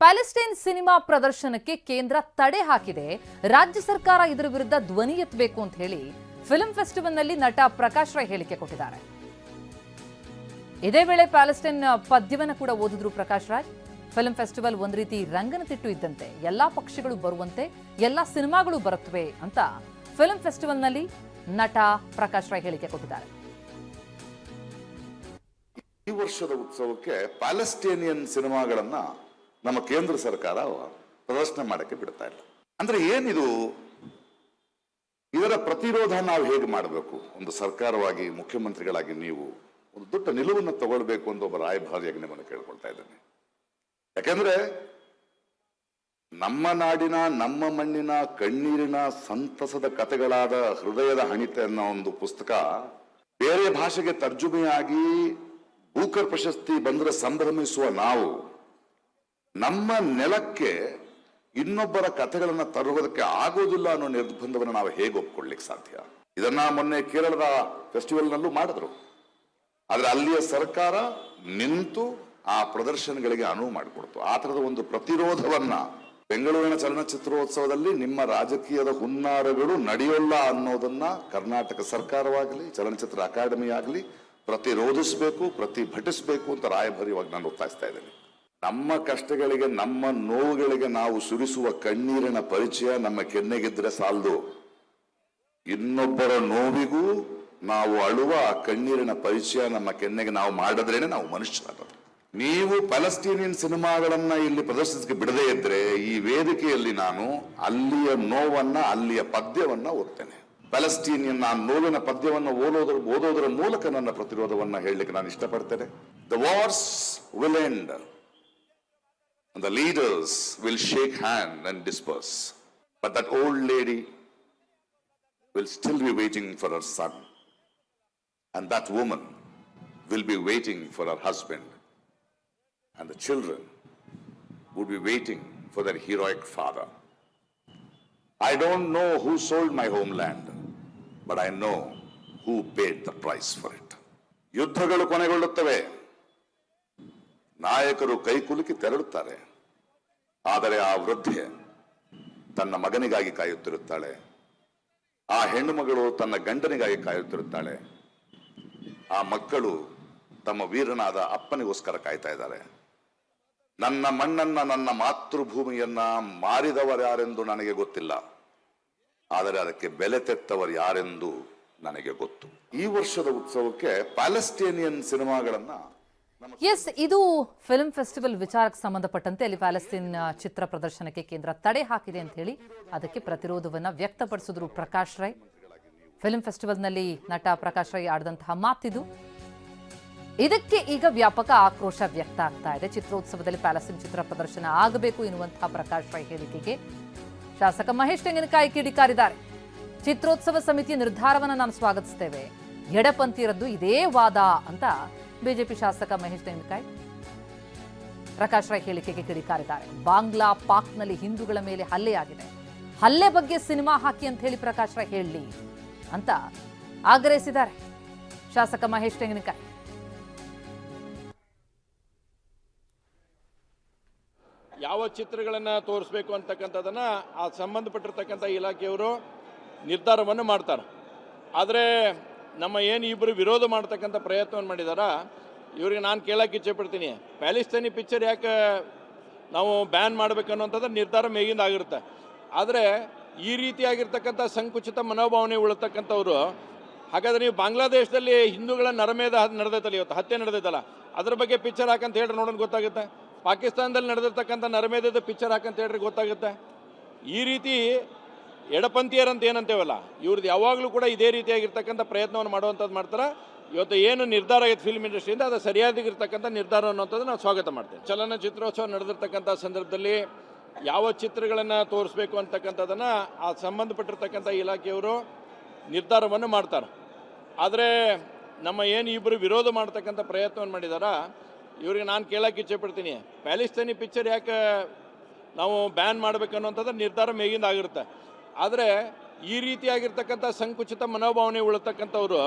Palestine cinema ಪ್ರದರ್ಶನಕ್ಕೆ ಕೇಂದ್ರ ತಡೆ ಹಾಕಿದೆ. ರಾಜ್ಯ ಸರ್ಕಾರ ಇದರ ವಿರುದ್ಧ ಧ್ವನಿ ಎತ್ತಬೇಕು ಅಂತ ಹೇಳಿ ಫಿಲ್ಮ್ ಫೆಸ್ಟಿವಲ್ನಲ್ಲಿ ನಟ ಪ್ರಕಾಶ್ ರೈ ಹೇಳಿಕೆ ಕೊಟ್ಟಿದ್ದಾರೆ. ಇದೇ ವೇಳೆ ಪ್ಯಾಲೆಸ್ಟೈನ್ ಪದ್ಯವನ್ನು ಕೂಡ ಓದಿದ್ರು ಪ್ರಕಾಶ್ ರೈ. ಫಿಲ್ಮ್ ಫೆಸ್ಟಿವಲ್ ಒಂದು ರೀತಿ ರಂಗನ ತಿಟ್ಟು ಇದ್ದಂತೆ, ಎಲ್ಲಾ ಪಕ್ಷಗಳು ಬರುವಂತೆ ಎಲ್ಲಾ ಸಿನಿಮಾಗಳು ಬರುತ್ತವೆ ಅಂತ ಫಿಲ್ಮ್ ಫೆಸ್ಟಿವಲ್ನಲ್ಲಿ ನಟ ಪ್ರಕಾಶ್ ರೈ ಹೇಳಿಕೆ ಕೊಟ್ಟಿದ್ದಾರೆ. ಈ ವರ್ಷದ ಉತ್ಸವಕ್ಕೆ ಪ್ಯಾಲೆಸ್ಟೇನಿಯನ್ ಸಿನಿಮಾಗಳನ್ನ ನಮ್ಮ ಕೇಂದ್ರ ಸರ್ಕಾರ ಪ್ರದರ್ಶನ ಮಾಡಕ್ಕೆ ಬಿಡ್ತಾ ಇಲ್ಲ. ಅಂದ್ರೆ ಏನಿದು? ಇದರ ಪ್ರತಿರೋಧ ನಾವು ಹೇಗೆ ಮಾಡಬೇಕು? ಒಂದು ಸರ್ಕಾರವಾಗಿ, ಮುಖ್ಯಮಂತ್ರಿಗಳಾಗಿ ನೀವು ಒಂದು ದೊಡ್ಡ ನಿಲುವನ್ನು ತಗೊಳ್ಬೇಕು ಅಂತ ಒಬ್ಬ ರಾಯಭಾರಿಯಾಗಿ ನಿಮ್ಮನ್ನು ಕೇಳ್ಕೊಳ್ತಾ ಇದ್ದೇನೆ. ಯಾಕೆಂದ್ರೆ ನಮ್ಮ ನಾಡಿನ, ನಮ್ಮ ಮಣ್ಣಿನ, ಕಣ್ಣೀರಿನ ಸಂತಸದ ಕಥೆಗಳಾದ ಹೃದಯದ ಹಣಿತೆ ಅನ್ನೋ ಒಂದು ಪುಸ್ತಕ ಬೇರೆ ಭಾಷೆಗೆ ತರ್ಜುಮೆಯಾಗಿ ಬೂಕರ್ ಪ್ರಶಸ್ತಿ ಬಂದರೆ ಸಂಭ್ರಮಿಸುವ ನಾವು ನಮ್ಮ ನೆಲಕ್ಕೆ ಇನ್ನೊಬ್ಬರ ಕಥೆಗಳನ್ನ ತರುವುದಕ್ಕೆ ಆಗೋದಿಲ್ಲ ಅನ್ನೋ ನಿರ್ಬಂಧವನ್ನು ನಾವು ಹೇಗೆ ಒಪ್ಕೊಳ್ಳಿಕ್ಕೆ ಸಾಧ್ಯ? ಇದನ್ನ ಮೊನ್ನೆ ಕೇರಳದ ಫೆಸ್ಟಿವಲ್ ನಲ್ಲೂ ಮಾಡಿದ್ರು. ಆದ್ರೆ ಅಲ್ಲಿಯ ಸರ್ಕಾರ ನಿಂತು ಆ ಪ್ರದರ್ಶನಗಳಿಗೆ ಅನುವು ಮಾಡಿಕೊಡ್ತು. ಆ ತರದ ಒಂದು ಪ್ರತಿರೋಧವನ್ನ ಬೆಂಗಳೂರಿನ ಚಲನಚಿತ್ರೋತ್ಸವದಲ್ಲಿ ನಿಮ್ಮ ರಾಜಕೀಯದ ಹುನ್ನಾರಗಳು ನಡೆಯೋಲ್ಲ ಅನ್ನೋದನ್ನ ಕರ್ನಾಟಕ ಸರ್ಕಾರವಾಗಲಿ, ಚಲನಚಿತ್ರ ಅಕಾಡೆಮಿ ಆಗಲಿ ಪ್ರತಿರೋಧಿಸಬೇಕು, ಪ್ರತಿಭಟಿಸಬೇಕು ಅಂತ ರಾಯಭಾರಿಯಾಗಿ ನಾನು ಒತ್ತಾಯಿಸ್ತಾ ಇದ್ದೇನೆ. ನಮ್ಮ ಕಷ್ಟಗಳಿಗೆ, ನಮ್ಮ ನೋವುಗಳಿಗೆ ನಾವು ಸುರಿಸುವ ಕಣ್ಣೀರಿನ ಪರಿಚಯ ನಮ್ಮ ಕೆನ್ನೆಗಿದ್ರೆ ಸಾಲದು. ಇನ್ನೊಬ್ಬರ ನೋವಿಗೂ ನಾವು ಅಳುವ ಕಣ್ಣೀರಿನ ಪರಿಚಯ ನಮ್ಮ ಕೆನ್ನೆಗೆ ನಾವು ಮಾಡಿದ್ರೇನೆ ನಾವು ಮನುಷ್ಯರಾಗೋದು. ನೀವು ಪ್ಯಾಲೆಸ್ಟೀನಿಯನ್ ಸಿನಿಮಾಗಳನ್ನ ಇಲ್ಲಿ ಪ್ರದರ್ಶಿಸಕ್ಕೆ ಬಿಡದೇ ಇದ್ರೆ ಈ ವೇದಿಕೆಯಲ್ಲಿ ನಾನು ಅಲ್ಲಿಯ ನೋವನ್ನ, ಅಲ್ಲಿಯ ಪದ್ಯವನ್ನ ಓದ್ತೇನೆ. ಪ್ಯಾಲೆಸ್ಟೀನಿಯನ್ ಆ ನೋವಿನ ಪದ್ಯವನ್ನು ಓದೋದರ ಮೂಲಕ ನನ್ನ ಪ್ರತಿರೋಧವನ್ನ ಹೇಳಲಿಕ್ಕೆ ನಾನು ಇಷ್ಟಪಡ್ತೇನೆ. The wars will end and the leaders will shake hand and disperse, but that old lady will still be waiting for her son, and that woman will be waiting for her husband, and the children would be waiting for their heroic father. I don't know who sold my homeland, but I know who paid the price for it. ಯುದ್ಧಗಳು ಕೊನೆಗೊಳ್ಳುತ್ತವೆ, ನಾಯಕರು ಕೈಕುಲುಕಿ ತೆರಳುತ್ತಾರೆ. ಆದರೆ ಆ ವೃದ್ಧೆ ತನ್ನ ಮಗನಿಗಾಗಿ ಕಾಯುತ್ತಿರುತ್ತಾಳೆ, ಆ ಹೆಣ್ಣು ಮಗಳು ತನ್ನ ಗಂಡನಿಗಾಗಿ ಕಾಯುತ್ತಿರುತ್ತಾಳೆ, ಆ ಮಕ್ಕಳು ತಮ್ಮ ವೀರನಾದ ಅಪ್ಪನಿಗೋಸ್ಕರ ಕಾಯ್ತಾ ಇದ್ದಾರೆ. ನನ್ನ ಮಣ್ಣನ್ನ, ನನ್ನ ಮಾತೃಭೂಮಿಯನ್ನ ಮಾರಿದವರು ಯಾರೆಂದು ನನಗೆ ಗೊತ್ತಿಲ್ಲ, ಆದರೆ ಅದಕ್ಕೆ ಬೆಲೆ ತೆತ್ತವರು ಯಾರೆಂದು ನನಗೆ ಗೊತ್ತು. ಈ ವರ್ಷದ ಉತ್ಸವಕ್ಕೆ ಪ್ಯಾಲೆಸ್ಟೇನಿಯನ್ ಸಿನಿಮಾಗಳನ್ನ ಎಸ್, ಇದು ಫಿಲ್ಮ್ ಫೆಸ್ಟಿವಲ್ ವಿಚಾರಕ್ಕೆ ಸಂಬಂಧಪಟ್ಟಂತೆ ಅಲ್ಲಿ ಪ್ಯಾಲೆಸ್ತೀನ್ ಚಿತ್ರ ಪ್ರದರ್ಶನಕ್ಕೆ ಕೇಂದ್ರ ತಡೆ ಹಾಕಿದೆ ಅಂತ ಹೇಳಿ ಅದಕ್ಕೆ ಪ್ರತಿರೋಧವನ್ನ ವ್ಯಕ್ತಪಡಿಸಿದ್ರು ಪ್ರಕಾಶ್ ರೈ. ಫಿಲ್ಮ್ ಫೆಸ್ಟಿವಲ್ನಲ್ಲಿ ನಟ ಪ್ರಕಾಶ್ ರೈ ಆಡಿದಂತಹ ಮಾತಿದು. ಇದಕ್ಕೆ ಈಗ ವ್ಯಾಪಕ ಆಕ್ರೋಶ ವ್ಯಕ್ತ ಆಗ್ತಾ ಇದೆ. ಚಿತ್ರೋತ್ಸವದಲ್ಲಿ ಪ್ಯಾಲೆಸ್ತೀನ್ ಚಿತ್ರ ಪ್ರದರ್ಶನ ಆಗಬೇಕು ಎನ್ನುವಂತಹ ಪ್ರಕಾಶ್ ರೈ ಹೇಳಿಕೆಗೆ ಶಾಸಕ ಮಹೇಶ್ ತೆಂಗಿನಕಾಯಿ ಕಿಡಿಕಾರಿದ್ದಾರೆ. ಚಿತ್ರೋತ್ಸವ ಸಮಿತಿಯ ನಿರ್ಧಾರವನ್ನು ನಾನು ಸ್ವಾಗತಿಸ್ತೇವೆ, ಎಡಪಂಥೀಯರದ್ದು ಇದೇ ವಾದ ಅಂತ ಬಿಜೆಪಿ ಶಾಸಕ ಮಹೇಶ್ ತೆಂಗಿನಕಾಯಿ ಪ್ರಕಾಶ್ ರೈ ಹೇಳಿಕೆಗೆ ಕಿಡಿಕಾರಿದ್ದಾರೆ. ಬಾಂಗ್ಲಾ, ಪಾಕ್ನಲ್ಲಿ ಹಿಂದೂಗಳ ಮೇಲೆ ಹಲ್ಲೆಯಾಗಿದೆ, ಹಲ್ಲೆ ಬಗ್ಗೆ ಸಿನಿಮಾ ಹಾಕಿ ಅಂತ ಹೇಳಿ ಪ್ರಕಾಶ್ ರೈ ಹೇಳಲಿ ಅಂತ ಆಗ್ರಹಿಸಿದ್ದಾರೆ ಶಾಸಕ ಮಹೇಶ್ ತೆಂಗಿನಕಾಯಿ. ಯಾವ ಚಿತ್ರಗಳನ್ನು ತೋರಿಸ್ಬೇಕು ಅಂತಕ್ಕಂಥದ್ದನ್ನು ಆ ಸಂಬಂಧಪಟ್ಟಿರ್ತಕ್ಕಂಥ ಇಲಾಖೆಯವರು ನಿರ್ಧಾರವನ್ನು ಮಾಡ್ತಾರೆ. ಆದರೆ ನಮ್ಮ ಏನು ಇಬ್ಬರು ವಿರೋಧ ಮಾಡ್ತಕ್ಕಂಥ ಪ್ರಯತ್ನವನ್ನು ಮಾಡಿದಾರ, ಇವರಿಗೆ ನಾನು ಕೇಳಕ್ಕೆ ಇಚ್ಛೆಪಡ್ತೀನಿ, ಪ್ಯಾಲೆಸ್ಟೈನಿ ಪಿಕ್ಚರ್ ಯಾಕೆ ನಾವು ಬ್ಯಾನ್ ಮಾಡಬೇಕನ್ನುವಂಥದ್ದು ನಿರ್ಧಾರ ಮೇಗಿಂದ ಆಗಿರುತ್ತೆ. ಆದರೆ ಈ ರೀತಿಯಾಗಿರ್ತಕ್ಕಂಥ ಸಂಕುಚಿತ ಮನೋಭಾವನೆ ಉಳತಕ್ಕಂಥವ್ರು, ಹಾಗಾದರೆ ನೀವು ಬಾಂಗ್ಲಾದೇಶದಲ್ಲಿ ಹಿಂದೂಗಳ ನರಮೇಧ ನಡೆದೈತಲ್ಲ, ಇವತ್ತು ಹತ್ಯೆ ನಡೆದೈತಲ್ಲ, ಅದ್ರ ಬಗ್ಗೆ ಪಿಕ್ಚರ್ ಹಾಕಂತ ಹೇಳ್ರಿ ನೋಡೋಣ ಗೊತ್ತಾಗುತ್ತೆ. ಪಾಕಿಸ್ತಾನದಲ್ಲಿ ನಡೆದಿರ್ತಕ್ಕಂಥ ನರಮೇಧದ ಪಿಕ್ಚರ್ ಹಾಕಂತ ಹೇಳ್ರಿ ಗೊತ್ತಾಗುತ್ತೆ. ಈ ರೀತಿ ಎಡಪಂಥೀಯರಂತ ಏನಂತೇವಲ್ಲ, ಇವ್ರದ್ದು ಯಾವಾಗಲೂ ಕೂಡ ಇದೇ ರೀತಿಯಾಗಿರ್ತಕ್ಕಂಥ ಪ್ರಯತ್ನವನ್ನು ಮಾಡುವಂಥದ್ದು ಮಾಡ್ತಾರೆ. ಇವತ್ತು ಏನು ನಿರ್ಧಾರ ಆಗಿದೆ ಫಿಲ್ಮ್ ಇಂಡಸ್ಟ್ರಿಯಿಂದ, ಅದು ಸರಿಯಾಗಿರ್ತಕ್ಕಂಥ ನಿರ್ಧಾರ ಅನ್ನೋಂಥದ್ದು ನಾವು ಸ್ವಾಗತ ಮಾಡ್ತೇವೆ. ಚಲನಚಿತ್ರೋತ್ಸವ ನಡೆದಿರ್ತಕ್ಕಂಥ ಸಂದರ್ಭದಲ್ಲಿ ಯಾವ ಚಿತ್ರಗಳನ್ನು ತೋರಿಸ್ಬೇಕು ಅಂತಕ್ಕಂಥದ್ದನ್ನು ಆ ಸಂಬಂಧಪಟ್ಟಿರ್ತಕ್ಕಂಥ ಇಲಾಖೆಯವರು ನಿರ್ಧಾರವನ್ನು ಮಾಡ್ತಾರೆ. ಆದರೆ ನಮ್ಮ ಏನು ಇಬ್ಬರು ವಿರೋಧ ಮಾಡ್ತಕ್ಕಂಥ ಪ್ರಯತ್ನವನ್ನು ಮಾಡಿದಾರ, ಇವರಿಗೆ ನಾನು ಕೇಳಕ್ಕೆ ಇಚ್ಛೆಪಡ್ತೀನಿ, ಪ್ಯಾಲೆಸ್ಟೈನಿ ಪಿಕ್ಚರ್ ಯಾಕೆ ನಾವು ಬ್ಯಾನ್ ಮಾಡಬೇಕನ್ನುವಂಥದ್ದು ನಿರ್ಧಾರ ಮೇಗಿಂದ ಆಗಿರುತ್ತೆ. ಆದರೆ ಈ ರೀತಿಯಾಗಿರ್ತಕ್ಕಂಥ ಸಂಕುಚಿತ ಮನೋಭಾವನೆ ಉಳತಕ್ಕಂಥವ್ರು,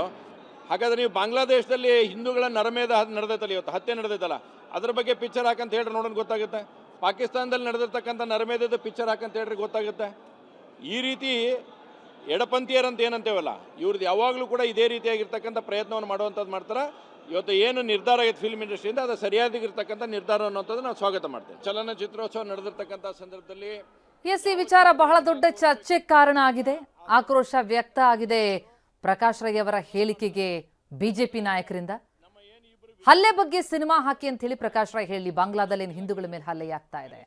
ಹಾಗಾದರೆ ನೀವು ಬಾಂಗ್ಲಾದೇಶದಲ್ಲಿ ಹಿಂದೂಗಳ ನರಮೇಧ ನಡೆದೈತಲ್ಲ, ಇವತ್ತು ಹತ್ಯೆ ನಡೆದೈತಲ್ಲ, ಅದ್ರ ಬಗ್ಗೆ ಪಿಕ್ಚರ್ ಹಾಕಂತ ಹೇಳ್ರಿ ನೋಡೋಣ ಗೊತ್ತಾಗುತ್ತೆ. ಪಾಕಿಸ್ತಾನದಲ್ಲಿ ನಡೆದಿರ್ತಕ್ಕಂಥ ನರಮೇಧದ ಪಿಕ್ಚರ್ ಹಾಕಂತ ಹೇಳ್ರಿ ಗೊತ್ತಾಗುತ್ತೆ. ಈ ರೀತಿ ಎಡಪಂಥೀಯರಂತ ಏನಂತೇವಲ್ಲ, ಇವ್ರದ್ದು ಯಾವಾಗಲೂ ಕೂಡ ಇದೇ ರೀತಿಯಾಗಿರ್ತಕ್ಕಂಥ ಪ್ರಯತ್ನವನ್ನು ಮಾಡುವಂಥದ್ದು ಮಾಡ್ತಾರೆ. ಇವತ್ತು ಏನು ನಿರ್ಧಾರ ಆಗಿದೆ ಫಿಲ್ಮ್ ಇಂಡಸ್ಟ್ರಿಯಿಂದ ಅದು ಸರಿಯಾಗಿರ್ತಕ್ಕಂಥ ನಿರ್ಧಾರ ಅನ್ನೋಂಥದ್ದು ನಾವು ಸ್ವಾಗತ ಮಾಡ್ತೇವೆ. ಚಲನಚಿತ್ರೋತ್ಸವ ನಡೆದಿರ್ತಕ್ಕಂಥ ಸಂದರ್ಭದಲ್ಲಿ ಎಸ್, ಈ ವಿಚಾರ ಬಹಳ ದೊಡ್ಡ ಚರ್ಚೆಗೆ ಕಾರಣ ಆಗಿದೆ. ಆಕ್ರೋಶ ವ್ಯಕ್ತ ಆಗಿದೆ ಪ್ರಕಾಶ್ ರೈ ಅವರ ಹೇಳಿಕೆಗೆ ಬಿಜೆಪಿ ನಾಯಕರಿಂದ. ಹಲ್ಲೆ ಬಗ್ಗೆ ಸಿನಿಮಾ ಹಾಕಿ ಅಂತ ಹೇಳಿ ಪ್ರಕಾಶ್ ರೈ ಹೇಳಿ, ಬಾಂಗ್ಲಾದಲ್ಲಿ ಹಿಂದೂಗಳ ಮೇಲೆ ಹಲ್ಲೆ ಆಗ್ತಾ ಇದೆ,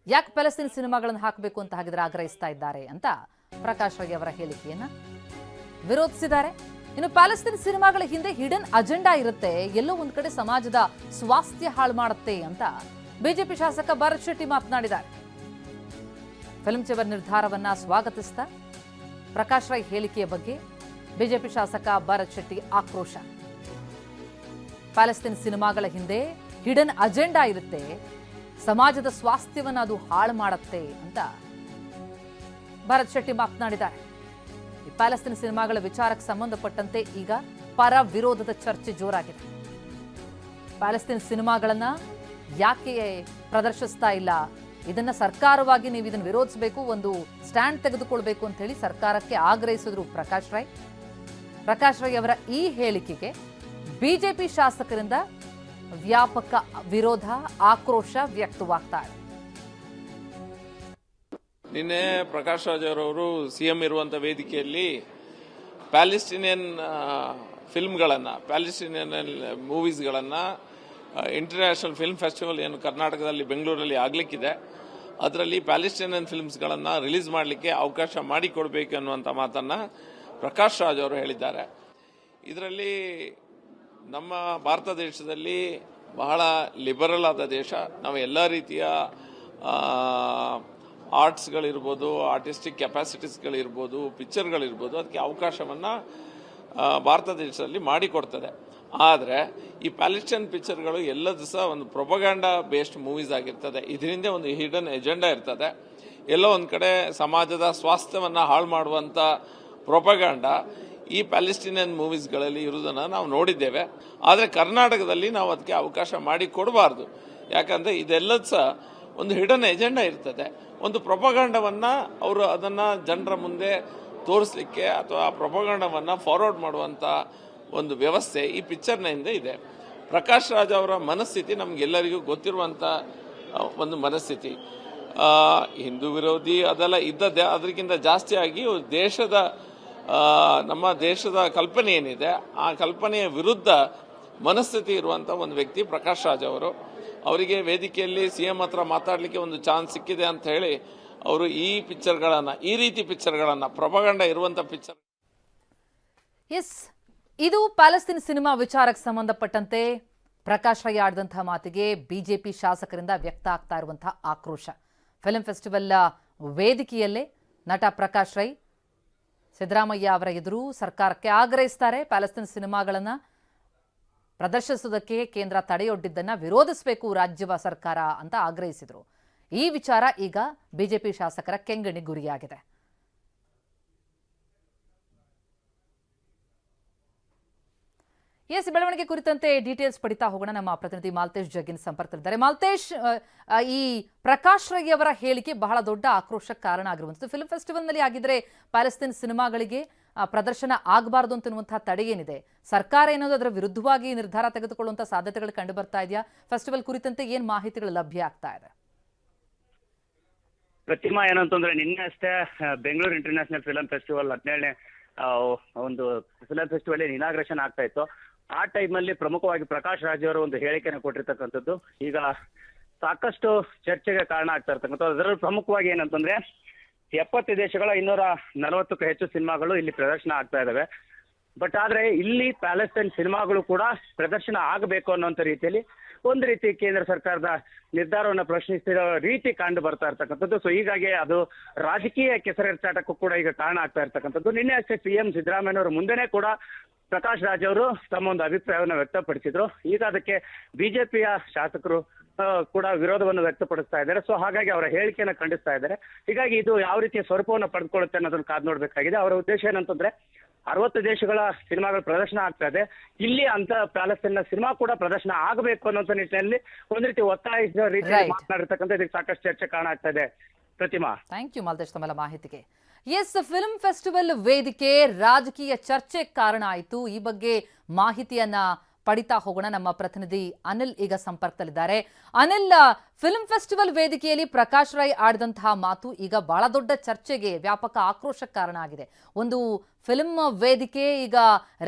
ಯಾಕೆ ಪ್ಯಾಲೆಸ್ತೈನ್ ಸಿನಿಮಾಗಳನ್ನು ಹಾಕಬೇಕು ಅಂತ ಹಾಗಿದ್ರೆ ಆಗ್ರಹಿಸ್ತಾ ಇದ್ದಾರೆ ಅಂತ ಪ್ರಕಾಶ್ ರೈ ಅವರ ಹೇಳಿಕೆಯನ್ನ ವಿರೋಧಿಸಿದ್ದಾರೆ. ಇನ್ನು ಪ್ಯಾಲೆಸ್ತೈನ್ ಸಿನಿಮಾಗಳ ಹಿಂದೆ ಹಿಡನ್ ಅಜೆಂಡಾ ಇರುತ್ತೆ, ಎಲ್ಲೋ ಒಂದ್ ಕಡೆ ಸಮಾಜದ ಸ್ವಾಸ್ಥ್ಯ ಹಾಳು ಮಾಡುತ್ತೆ ಅಂತ ಬಿಜೆಪಿ ಶಾಸಕ ಭರತ್ ಶೆಟ್ಟಿ ಮಾತನಾಡಿದ್ದಾರೆ. ಫಿಲ್ಮ್ ಚೇಂಬರ್ ನಿರ್ಧಾರವನ್ನ ಸ್ವಾಗತಿಸಿದ ಪ್ರಕಾಶ್ ರೈ ಹೇಳಿಕೆಯ ಬಗ್ಗೆ ಬಿಜೆಪಿ ಶಾಸಕ ಭರತ್ ಶೆಟ್ಟಿ ಆಕ್ರೋಶ. ಪ್ಯಾಲೆಸ್ತೈನ್ ಸಿನಿಮಾಗಳ ಹಿಂದೆ ಹಿಡನ್ ಅಜೆಂಡಾ ಇರುತ್ತೆ, ಸಮಾಜದ ಸ್ವಾಸ್ಥ್ಯವನ್ನು ಅದು ಹಾಳು ಮಾಡುತ್ತೆ ಅಂತ ಭರತ್ ಶೆಟ್ಟಿ ಮಾತನಾಡಿದ್ದಾರೆ. ಈ ಪ್ಯಾಲೆಸ್ತೈನ್ ಸಿನಿಮಾಗಳ ವಿಚಾರಕ್ಕೆ ಸಂಬಂಧಪಟ್ಟಂತೆ ಈಗ ಪರ ವಿರೋಧದ ಚರ್ಚೆ ಜೋರಾಗಿದೆ. ಪ್ಯಾಲೆಸ್ತೈನ್ ಸಿನಿಮಾಗಳನ್ನ ಯಾಕೆ ಪ್ರದರ್ಶಿಸ್ತಾ ಇಲ್ಲ, ಇದನ್ನ ಸರ್ಕಾರವಾಗಿ ನೀವು ಇದನ್ನು ವಿರೋಧಿಸಬೇಕು, ಒಂದು ಸ್ಟ್ಯಾಂಡ್ ತೆಗೆದುಕೊಳ್ಬೇಕು ಅಂತ ಹೇಳಿ ಸರ್ಕಾರಕ್ಕೆ ಆಗ್ರಹಿಸಿದ್ರು ಪ್ರಕಾಶ್ ರೈ. ಪ್ರಕಾಶ್ ರೈ ಅವರ ಈ ಹೇಳಿಕೆಗೆ ಬಿಜೆಪಿ ಶಾಸಕರಿಂದ ವ್ಯಾಪಕ ವಿರೋಧ, ಆಕ್ರೋಶ ವ್ಯಕ್ತವಾಗ್ತಾ ಇದೆ. ನಿನ್ನೆ ಪ್ರಕಾಶ್ ರಾಜ್ ಅವರವರು ಸಿಎಂ ಇರುವಂತ ವೇದಿಕೆಯಲ್ಲಿ ಪ್ಯಾಲೆಸ್ಟೀನಿಯನ್ ಫಿಲ್ಮ್ಗಳನ್ನು, ಪ್ಯಾಲೆಸ್ಟೀನಿಯನ್ ಮೂವೀಸ್ಗಳನ್ನು ಇಂಟರ್ನ್ಯಾಷನಲ್ ಫಿಲ್ಮ್ ಫೆಸ್ಟಿವಲ್ ಏನು ಕರ್ನಾಟಕದಲ್ಲಿ ಬೆಂಗಳೂರಲ್ಲಿ ಆಗಲಿಕ್ಕಿದೆ, ಅದರಲ್ಲಿ ಪ್ಯಾಲೆಸ್ಟೀನಿಯನ್ ಫಿಲ್ಮ್ಸ್ಗಳನ್ನು ರಿಲೀಸ್ ಮಾಡಲಿಕ್ಕೆ ಅವಕಾಶ ಮಾಡಿಕೊಡ್ಬೇಕು ಅನ್ನುವಂಥ ಮಾತನ್ನು ಪ್ರಕಾಶ್ ರಾಜ್ ಅವರು ಹೇಳಿದ್ದಾರೆ. ಇದರಲ್ಲಿ ನಮ್ಮ ಭಾರತ ದೇಶದಲ್ಲಿ ಬಹಳ ಲಿಬರಲ್ ಆದ ದೇಶ. ನಾವು ಎಲ್ಲ ರೀತಿಯ ಆರ್ಟ್ಸ್ಗಳಿರ್ಬೋದು, ಆರ್ಟಿಸ್ಟಿಕ್ ಕೆಪಾಸಿಟೀಸ್ಗಳಿರ್ಬೋದು, ಪಿಕ್ಚರ್ಗಳಿರ್ಬೋದು, ಅದಕ್ಕೆ ಅವಕಾಶವನ್ನು ಭಾರತ ದೇಶದಲ್ಲಿ ಮಾಡಿಕೊಡ್ತದೆ. ಆದರೆ ಈ ಪ್ಯಾಲೆಸ್ಟೈನ್ ಪಿಕ್ಚರ್ಗಳು ಎಲ್ಲದೂ ಸಹ ಒಂದು ಪ್ರೊಪಗಾಂಡಾ ಬೇಸ್ಡ್ ಮೂವೀಸ್ ಆಗಿರ್ತದೆ. ಇದರಿಂದ ಒಂದು ಹಿಡನ್ ಎಜೆಂಡಾ ಇರ್ತದೆ. ಎಲ್ಲೋ ಒಂದು ಕಡೆ ಸಮಾಜದ ಸ್ವಾಸ್ಥ್ಯವನ್ನು ಹಾಳು ಮಾಡುವಂಥ ಪ್ರೊಪಗಾಂಡಾ ಈ ಪ್ಯಾಲೆಸ್ಟೀನಿಯನ್ ಮೂವೀಸ್ಗಳಲ್ಲಿ ಇರುವುದನ್ನು ನಾವು ನೋಡಿದ್ದೇವೆ. ಆದರೆ ಕರ್ನಾಟಕದಲ್ಲಿ ನಾವು ಅದಕ್ಕೆ ಅವಕಾಶ ಮಾಡಿ ಕೊಡಬಾರ್ದು. ಯಾಕಂದರೆ ಇದೆಲ್ಲದ ಸಹ ಒಂದು ಹಿಡನ್ ಎಜೆಂಡಾ ಇರ್ತದೆ. ಒಂದು ಪ್ರೊಪಗಾಂಡವನ್ನು ಅವರು ಅದನ್ನು ಜನರ ಮುಂದೆ ತೋರಿಸಲಿಕ್ಕೆ ಅಥವಾ ಆ ಪ್ರೊಪಗಾಂಡವನ್ನು ಫಾರ್ವರ್ಡ್ ಮಾಡುವಂಥ ಒಂದು ವ್ಯವಸ್ಥೆ ಈ ಪಿಕ್ಚರ್ನ ಹಿಂದೆ ಇದೆ. ಪ್ರಕಾಶ್ ರಾಜ್ ಅವರ ಮನಸ್ಥಿತಿ ನಮಗೆಲ್ಲರಿಗೂ ಗೊತ್ತಿರುವಂಥ ಒಂದು ಮನಸ್ಥಿತಿ. ಹಿಂದೂ ವಿರೋಧಿ ಅದೆಲ್ಲ ಇದ್ದದ್ದೇ, ಅದಕ್ಕಿಂತ ಜಾಸ್ತಿಯಾಗಿ ದೇಶದ ನಮ್ಮ ದೇಶದ ಕಲ್ಪನೆ ಏನಿದೆ ಆ ಕಲ್ಪನೆಯ ವಿರುದ್ಧ ಮನಸ್ಥಿತಿ ಇರುವಂಥ ಒಂದು ವ್ಯಕ್ತಿ ಪ್ರಕಾಶ್ ರಾಜ್ ಅವರು. ಅವರಿಗೆ ವೇದಿಕೆಯಲ್ಲಿ ಸಿಎಂ ಹತ್ರ ಮಾತಾಡಲಿಕ್ಕೆ ಒಂದು ಚಾನ್ಸ್ ಸಿಕ್ಕಿದೆ ಅಂತ ಹೇಳಿ ಅವರು ಈ ಪಿಕ್ಚರ್ಗಳನ್ನು, ಈ ರೀತಿ ಪಿಕ್ಚರ್ಗಳನ್ನು, ಪ್ರೊಪಗಂಡ ಇರುವಂಥ ಪಿಕ್ಚರ್. ಎಸ್, ಇದು ಪ್ಯಾಲೆಸ್ತೈನ್ ಸಿನಿಮಾ ವಿಚಾರಕ್ಕೆ ಸಂಬಂಧಪಟ್ಟಂತೆ ಪ್ರಕಾಶ್ ರೈ ಆಡಿದಂತಹ ಮಾತಿಗೆ ಬಿಜೆಪಿ ಶಾಸಕರಿಂದ ವ್ಯಕ್ತ ಆಗ್ತಾ ಇರುವಂತಹ ಆಕ್ರೋಶ. ಫಿಲ್ಮ್ ಫೆಸ್ಟಿವಲ್ ವೇದಿಕೆಯಲ್ಲೇ ನಟ ಪ್ರಕಾಶ್ ರೈ ಸಿದ್ದರಾಮಯ್ಯ ಅವರ ಎದುರು ಸರ್ಕಾರಕ್ಕೆ ಆಗ್ರಹಿಸ್ತಾರೆ. ಪ್ಯಾಲೆಸ್ತೈನ್ ಸಿನಿಮಾಗಳನ್ನು ಪ್ರದರ್ಶಿಸುವುದಕ್ಕೆ ಕೇಂದ್ರ ತಡೆಯೊಡ್ಡಿದ್ದನ್ನು ವಿರೋಧಿಸಬೇಕು ರಾಜ್ಯ ಸರ್ಕಾರ ಅಂತ ಆಗ್ರಹಿಸಿದರು. ಈ ವಿಚಾರ ಈಗ ಬಿಜೆಪಿ ಶಾಸಕರ ಕೆಂಗಣಿ ಗುರಿಯಾಗಿದೆ. ಎಸ್, ಬೆಳವಣಿಗೆ ಕುರಿತಂತೆ ಡೀಟೇಲ್ಸ್ ಪಡಿತಾ ಹೋಗೋಣ. ನಮ್ಮ ಪ್ರತಿನಿಧಿ ಮಾಲ್ತೇಶ್ ಜಗ್ಗಿನ ಸಂಪರ್ಕದಲ್ಲಿದ್ದಾರೆ. ಮಾಲ್ತೇಶ್, ಈ ಪ್ರಕಾಶ್ ರೈ ಅವರ ಹೇಳಿಕೆ ಬಹಳ ದೊಡ್ಡ ಆಕ್ರೋಶಕ್ಕೆ ಕಾರಣ ಆಗಿರುವಂಥದ್ದು. ಫಿಲ್ಮ್ ಫೆಸ್ಟಿವಲ್ನಲ್ಲಿ ಆಗಿದ್ರೆ ಪ್ಯಾಲೆಸ್ತೈನ್ ಸಿನಿಮಾಗಳಿಗೆ ಪ್ರದರ್ಶನ ಆಗಬಾರದು ಅಂತನ್ನುವಂತಹ ತಡೆ ಏನಿದೆ, ಸರ್ಕಾರ ಏನಾದರೂ ಅದರ ವಿರುದ್ಧವಾಗಿ ನಿರ್ಧಾರ ತೆಗೆದುಕೊಳ್ಳುವಂಥ ಸಾಧ್ಯತೆಗಳು ಕಂಡು ಬರ್ತಾ ಇದೆಯಾ? ಫೆಸ್ಟಿವಲ್ ಕುರಿತಂತೆ ಏನು ಮಾಹಿತಿಗಳು ಲಭ್ಯ ಆಗ್ತಾ ಇದೆ? ಪ್ರತಿಮಾ, ಏನಂತಂದ್ರೆ ನಿನ್ನೆ ಅಷ್ಟೇ ಬೆಂಗಳೂರು ಇಂಟರ್ನ್ಯಾಷನಲ್ ಫಿಲಂ ಫೆಸ್ಟಿವಲ್ 17ನೇ ಒಂದು ಫಿಲಂ ಫೆಸ್ಟಿವಲ್ ಇನಾಗ್ರೇಷನ್ ಆಗ್ತಾ ಇತ್ತು. ಆ ಟೈಮಲ್ಲಿ ಪ್ರಮುಖವಾಗಿ ಪ್ರಕಾಶ್ ರಾಜ್ ಅವರು ಒಂದು ಹೇಳಿಕೆಯನ್ನು ಕೊಟ್ಟಿರ್ತಕ್ಕಂಥದ್ದು ಈಗ ಸಾಕಷ್ಟು ಚರ್ಚೆಗೆ ಕಾರಣ ಆಗ್ತಾ ಇರ್ತಕ್ಕಂಥದ್ದು. ಅದರಲ್ಲಿ ಪ್ರಮುಖವಾಗಿ ಏನಂತಂದ್ರೆ 70 ದೇಶಗಳ 240ಕ್ಕೂ ಹೆಚ್ಚು ಸಿನಿಮಾಗಳು ಇಲ್ಲಿ ಪ್ರದರ್ಶನ ಆಗ್ತಾ ಇದಾವೆ. ಬಟ್ ಆದ್ರೆ ಇಲ್ಲಿ ಪ್ಯಾಲೆಸ್ತೈನ್ ಸಿನಿಮಾಗಳು ಕೂಡ ಪ್ರದರ್ಶನ ಆಗಬೇಕು ಅನ್ನೋಂಥ ರೀತಿಯಲ್ಲಿ ಒಂದು ರೀತಿ ಕೇಂದ್ರ ಸರ್ಕಾರದ ನಿರ್ಧಾರವನ್ನು ಪ್ರಶ್ನಿಸಿರೋ ರೀತಿ ಕಂಡು ಬರ್ತಾ ಇರ್ತಕ್ಕಂಥದ್ದು. ಸೊ ಹೀಗಾಗಿ ಅದು ರಾಜಕೀಯ ಕೆಸರೆರಚಾಟಕ್ಕೂ ಕೂಡ ಈಗ ಕಾರಣ ಆಗ್ತಾ ಇರ್ತಕ್ಕಂಥದ್ದು. ನಿನ್ನೆ ಅಷ್ಟೇ ಸಿಎಂ ಸಿದ್ದರಾಮಯ್ಯನವರು ಮುಂದೆನೇ ಕೂಡ ಪ್ರಕಾಶ್ ರಾಜ್ ಅವರು ತಮ್ಮ ಒಂದು ಅಭಿಪ್ರಾಯವನ್ನು ವ್ಯಕ್ತಪಡಿಸಿದ್ರು. ಈಗ ಅದಕ್ಕೆ ಬಿಜೆಪಿಯ ಶಾಸಕರು ಕೂಡ ವಿರೋಧವನ್ನು ವ್ಯಕ್ತಪಡಿಸ್ತಾ ಇದ್ದಾರೆ. ಸೊ ಹಾಗಾಗಿ ಅವರ ಹೇಳಿಕೆಯನ್ನು ಖಂಡಿಸ್ತಾ ಇದ್ದಾರೆ. ಹೀಗಾಗಿ ಇದು ಯಾವ ರೀತಿಯ ಸ್ವರೂಪವನ್ನು ಪಡೆದುಕೊಳ್ಳುತ್ತೆ ಅನ್ನೋದನ್ನು ಕಾದು ನೋಡ್ಬೇಕಾಗಿದೆ. ಅವರ ಉದ್ದೇಶ ಏನಂತಂದ್ರೆ 60 ದೇಶಗಳ ಸಿನಿಮಾಗಳ ಪ್ರದರ್ಶನ ಆಗ್ತಾ ಇದೆ. ಇಲ್ಲಿ ಅಂತ ಪ್ಯಾಲೆಸ್ಟೈನ್ನ ಸಿನಿಮಾ ಕೂಡ ಪ್ರದರ್ಶನ ಆಗಬೇಕು ಅನ್ನೋ ನಿಟ್ಟಿನಲ್ಲಿ ಒಂದ್ ರೀತಿ ಒತ್ತಾಯಿಸಿದ ರೀತಿಯಲ್ಲಿ Right. ಮಾತನಾಡಿರ್ತಕ್ಕಂಥ ಇದಕ್ಕೆ ಸಾಕಷ್ಟು ಚರ್ಚೆ ಕಾರಣ ಆಗ್ತಾ ಇದೆ. ಪ್ರತಿಮಾ, ಥ್ಯಾಂಕ್ ಯು ಮಾಲ್ತೇಶ್ ತಮ್ಮೆಲ್ಲ ಮಾಹಿತಿಗೆ. ಎಸ್, ಫಿಲ್ಮ್ ಫೆಸ್ಟಿವಲ್ ವೇದಿಕೆ ರಾಜಕೀಯ ಚರ್ಚೆಗೆ ಕಾರಣ ಆಯಿತು. ಈ ಬಗ್ಗೆ ಮಾಹಿತಿಯನ್ನ ಪಡಿತಾ ಹೋಗೋಣ. ನಮ್ಮ ಪ್ರತಿನಿಧಿ ಅನಿಲ್ ಈಗ ಸಂಪರ್ಕದಲ್ಲಿದ್ದಾರೆ. ಅನಿಲ್, ಫಿಲ್ಮ್ ಫೆಸ್ಟಿವಲ್ ವೇದಿಕೆಯಲ್ಲಿ ಪ್ರಕಾಶ್ ರೈ ಆಡಿದಂತಹ ಮಾತು ಈಗ ಬಹಳ ದೊಡ್ಡ ಚರ್ಚೆಗೆ, ವ್ಯಾಪಕ ಆಕ್ರೋಶಕ್ಕೆ ಕಾರಣ ಆಗಿದೆ. ಒಂದು ಫಿಲ್ಮ್ ವೇದಿಕೆ ಈಗ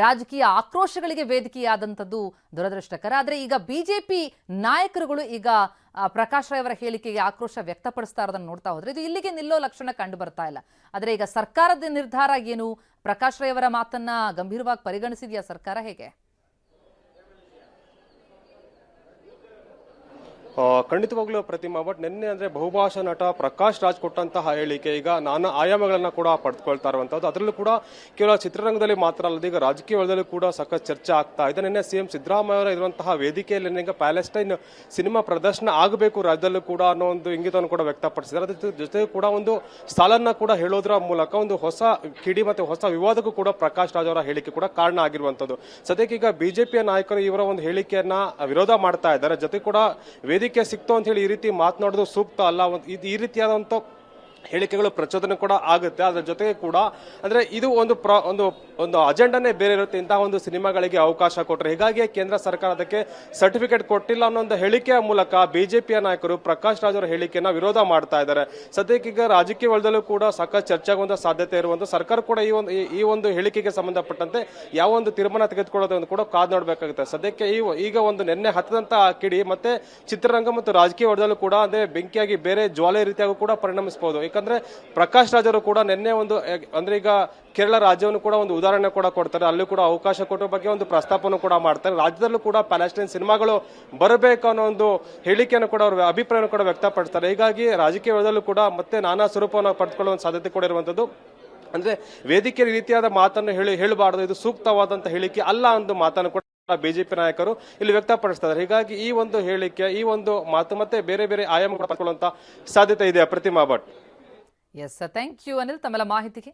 ರಾಜಕೀಯ ಆಕ್ರೋಶಗಳಿಗೆ ವೇದಿಕೆಯಾದಂಥದ್ದು ದುರದೃಷ್ಟಕರ. ಆದರೆ ಈಗ ಬಿಜೆಪಿ ನಾಯಕರುಗಳು ಈಗ ಪ್ರಕಾಶ್ ರೈ ಅವರ ಹೇಳಿಕೆಗೆ ಆಕ್ರೋಶ ವ್ಯಕ್ತಪಡಿಸ್ತಾ ಇರೋದನ್ನು ನೋಡ್ತಾ ಹೋದ್ರೆ ಇದು ಇಲ್ಲಿಗೆ ನಿಲ್ಲೋ ಲಕ್ಷಣ ಕಂಡು ಬರ್ತಾ ಇಲ್ಲ. ಆದರೆ ಈಗ ಸರ್ಕಾರದ ನಿರ್ಧಾರ ಏನು? ಪ್ರಕಾಶ್ ರೈ ಅವರ ಮಾತನ್ನ ಗಂಭೀರವಾಗಿ ಪರಿಗಣಿಸಿದೆಯಾ ಸರ್ಕಾರ? ಹೇಗೆ? ಖಂಡಿತವಾಗ್ಲೂ ಪ್ರತಿಮಾ, ಬಟ್ ನಿನ್ನೆ ಅಂದ್ರೆ ಬಹುಭಾಷಾ ನಟ ಪ್ರಕಾಶ್ ರಾಜ್ ಕೊಟ್ಟಂತಹ ಹೇಳಿಕೆ ಈಗ ನಾನಾ ಆಯಾಮಗಳನ್ನ ಕೂಡ ಪಡೆದುಕೊಳ್ತಾ ಇರುವಂತದ್ದು. ಅದರಲ್ಲೂ ಕೂಡ ಕೇವಲ ಚಿತ್ರರಂಗದಲ್ಲಿ ಮಾತ್ರ ಅಲ್ಲದೆ ಈಗ ರಾಜಕೀಯ ವಲಯದಲ್ಲೂ ಕೂಡ ಸಾಕಷ್ಟು ಚರ್ಚೆ ಆಗ್ತಾ ಇದೆ. ನಿನ್ನೆ ಸಿಎಂ ಸಿದ್ದರಾಮಯ್ಯ ಅವರ ಇರುವಂತಹ ವೇದಿಕೆಯಲ್ಲಿ ಈಗ ಪ್ಯಾಲೆಸ್ಟೈನ್ ಸಿನಿಮಾ ಪ್ರದರ್ಶನ ಆಗಬೇಕು ರಾಜ್ಯದಲ್ಲೂ ಕೂಡ ಅನ್ನೋ ಒಂದು ಇಂಗಿತವನ್ನು ಕೂಡ ವ್ಯಕ್ತಪಡಿಸಿದ್ದಾರೆ. ಅದ್ರ ಜೊತೆಗೆ ಕೂಡ ಒಂದು ಸಾಲನ್ನ ಕೂಡ ಹೇಳೋದ್ರ ಮೂಲಕ ಒಂದು ಹೊಸ ಕಿಡಿ ಮತ್ತೆ ಹೊಸ ವಿವಾದಕ್ಕೂ ಕೂಡ ಪ್ರಕಾಶ್ ರಾಜ್ ಅವರ ಹೇಳಿಕೆ ಕೂಡ ಕಾರಣ ಆಗಿರುವಂತದ್ದು. ಸದ್ಯಕ್ಕೆ ಈಗ ಬಿಜೆಪಿಯ ನಾಯಕರು ಇವರ ಒಂದು ಹೇಳಿಕೆಯನ್ನ ವಿರೋಧ ಮಾಡ್ತಾ ಇದ್ದಾರೆ. ಜೊತೆ ಕೂಡ ವೇದಿಕೆ ಸಿಕ್ತು ಅಂತ ಹೇಳಿ ಈ ರೀತಿ ಮಾತನಾಡೋದು ಸೂಕ್ತ ಅಲ್ಲ. ಈ ರೀತಿಯಾದಂತ ಹೇಳಿಕೆಗಳು ಪ್ರಚೋದನೆ ಕೂಡ ಆಗುತ್ತೆ. ಅದರ ಜೊತೆಗೆ ಕೂಡ ಅಂದ್ರೆ ಇದು ಒಂದು ಅಜೆಂಡಾನೇ ಬೇರೆ ಇರುತ್ತೆ. ಇಂತಹ ಒಂದು ಸಿನಿಮಾಗಳಿಗೆ ಅವಕಾಶ ಕೊಟ್ಟರೆ ಹೀಗಾಗಿ ಕೇಂದ್ರ ಸರ್ಕಾರ ಅದಕ್ಕೆ ಸರ್ಟಿಫಿಕೇಟ್ ಕೊಟ್ಟಿಲ್ಲ ಅನ್ನೋ ಒಂದು ಹೇಳಿಕೆಯ ಮೂಲಕ ಬಿಜೆಪಿಯ ನಾಯಕರು ಪ್ರಕಾಶ್ ರಾಜ್ ಅವರ ಹೇಳಿಕೆಯನ್ನ ವಿರೋಧ ಮಾಡ್ತಾ ಇದ್ದಾರೆ. ಸದ್ಯಕ್ಕೆ ಈಗ ರಾಜಕೀಯ ವಲಯದಲ್ಲೂ ಕೂಡ ಸಾಕಷ್ಟು ಚರ್ಚೆ ಆಗುವಂತ ಸಾಧ್ಯತೆ ಇರುವಂತ ಸರ್ಕಾರ ಕೂಡ ಈ ಒಂದು ಹೇಳಿಕೆಗೆ ಸಂಬಂಧಪಟ್ಟಂತೆ ಯಾವ ಒಂದು ತೀರ್ಮಾನ ತೆಗೆದುಕೊಳ್ಳೋದು ಕೂಡ ಕಾದು ನೋಡಬೇಕಾಗುತ್ತೆ. ಸದ್ಯಕ್ಕೆ ಈಗ ಒಂದು ನಿನ್ನೆ ಹತ್ತದಂತ ಕಿಡಿ ಮತ್ತೆ ಚಿತ್ರರಂಗ ಮತ್ತು ರಾಜಕೀಯ ವಲಯದಲ್ಲೂ ಕೂಡ ಅಂದ್ರೆ ಬೆಂಕಿಯಾಗಿ ಬೇರೆ ಜ್ವಾಲೆ ರೀತಿಯಾಗೂ ಕೂಡ ಪರಿಣಮಿಸಬಹುದು. ಯಾಕಂದ್ರೆ ಪ್ರಕಾಶ್ ರಾಜ್ ಅವರು ಕೂಡ ನಿನ್ನೆ ಅಂದ್ರೆ ಈಗ ಕೇರಳ ರಾಜ್ಯವನ್ನು ಕೂಡ ಒಂದು ಉದಾಹರಣೆ ಕೂಡ ಕೊಡ್ತಾರೆ. ಅಲ್ಲೂ ಕೂಡ ಅವಕಾಶ ಕೊಟ್ಟರ ಬಗ್ಗೆ ಒಂದು ಪ್ರಸ್ತಾಪವನ್ನು ಕೂಡ ಮಾಡ್ತಾರೆ. ರಾಜ್ಯದಲ್ಲೂ ಕೂಡ ಪ್ಯಾಲೆಸ್ಟೈನ್ ಸಿನಿಮಾಗಳು ಬರಬೇಕು ಅನ್ನೋ ಒಂದು ಹೇಳಿಕೆಯನ್ನು ಕೂಡ ಅವರು ಅಭಿಪ್ರಾಯವನ್ನು ಕೂಡ ವ್ಯಕ್ತಪಡಿಸ್ತಾರೆ. ಹೀಗಾಗಿ ರಾಜಕೀಯ ವಲಯದಲ್ಲೂ ಕೂಡ ಮತ್ತೆ ನಾನಾ ಸ್ವರೂಪವನ್ನು ಪಡೆದುಕೊಳ್ಳುವ ಸಾಧ್ಯತೆ ಕೂಡ ಇರುವಂತದ್ದು. ಅಂದ್ರೆ ವೇದಿಕೆ ರೀತಿಯಾದ ಮಾತನ್ನು ಹೇಳಬಾರದು, ಇದು ಸೂಕ್ತವಾದಂತ ಹೇಳಿಕೆ ಅಲ್ಲ ಒಂದು ಮಾತನ್ನು ಕೂಡ ಬಿಜೆಪಿ ನಾಯಕರು ಇಲ್ಲಿ ವ್ಯಕ್ತಪಡಿಸ್ತಾರೆ. ಹೀಗಾಗಿ ಈ ಒಂದು ಹೇಳಿಕೆ, ಈ ಒಂದು ಮಾತು ಮತ್ತೆ ಬೇರೆ ಬೇರೆ ಆಯಾಮ ಪಡೆದುಕೊಳ್ಳುವಂತ ಸಾಧ್ಯತೆ ಇದೆ. Pratima Bhat. Yes, thank you Anil ತಮ್ಮೆಲ್ಲ ಮಾಹಿತಿಗೆ.